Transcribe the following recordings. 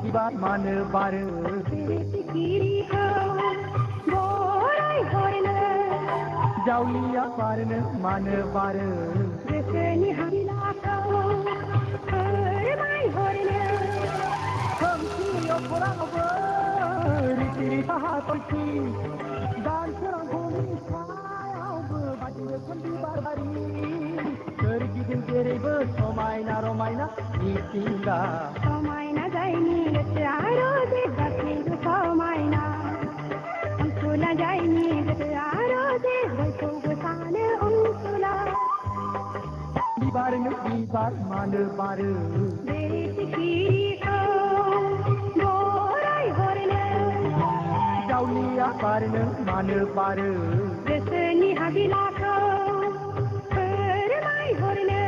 Ibar mana baru kiri kau borai horna jauhnya parna mana baru reseni hamila kau mai horna kamsi orang beri hati dan serang kulit kau berbaju kundi barbari pergi dengkere bersomaina romaina ditingga somaina jaini getiaro de bakiru somaina amsula jaini getiaro de bakiru gusane amsula Ibar mana baru beri kiri kau borai horna jauhnya parna mana baru reseni hamila kau mai horna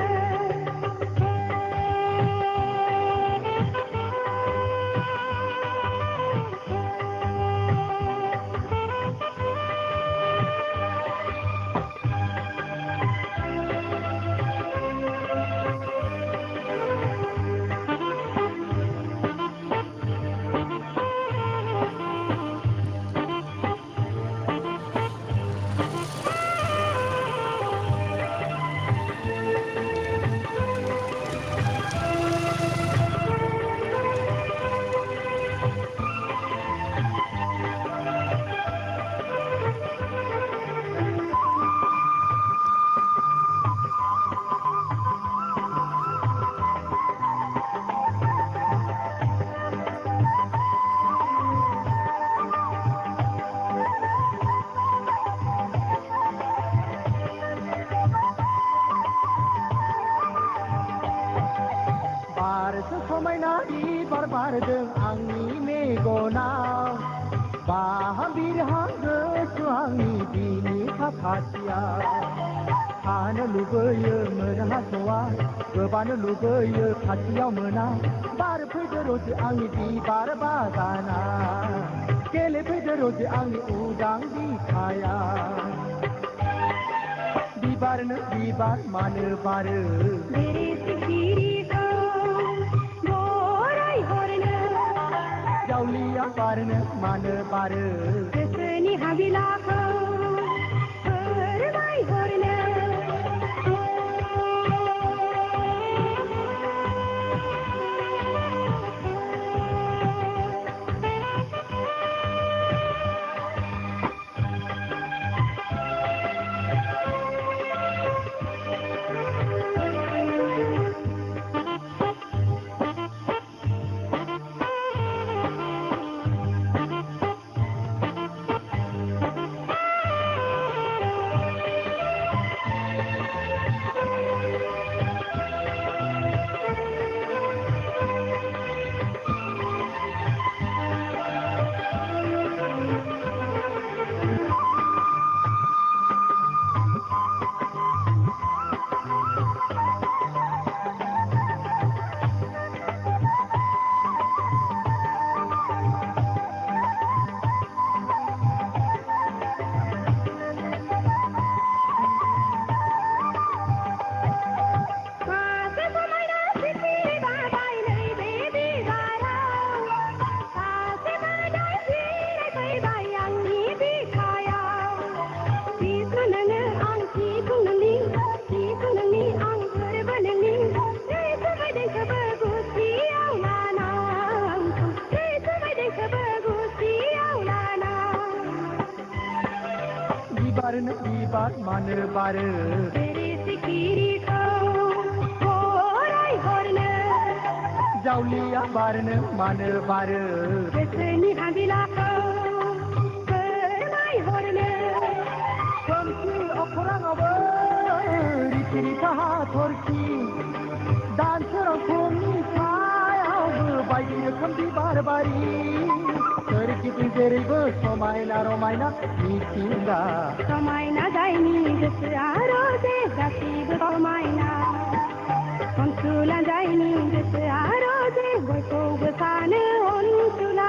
barbardeng angni megonau bahambir hangge suangi bini kakasia hana lubaya merahaswa gebana lubaya kasiau menang bar pederos angni di barbagana kele pederos angni udang di kaya di bar mana baru beri kiri jauhnya parna mana baru reseni hamila kau mai horna बारनो बिबार मानो बारो बेरे सिखिरिखौ गराय हरनो जावलिया बारनो मानो बारो गोसोनि हाबिलाखौ फोरमायहरनो खोमसि अख्राङावबो रिथि रिथा हाथरखि दानसोरां फुंनि सायावबो बायदि रोखोम बिबार बारि सोरगिदिं जेरैबो समायना रमायना मिथिंगा समायना जायनि गोसोआ रोजे गासैबो समायना अनसुला जायनि गोसोआ रोजे बयखौबो सानो अनसुला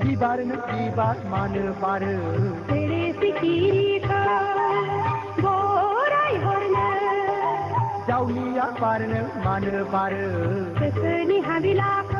बिबारनो बिबार मानो बारो बेरे सिखिरिखौ गराय हरनो जावलिया बारनो मानो बारो गोसोनि हाबिलाखौ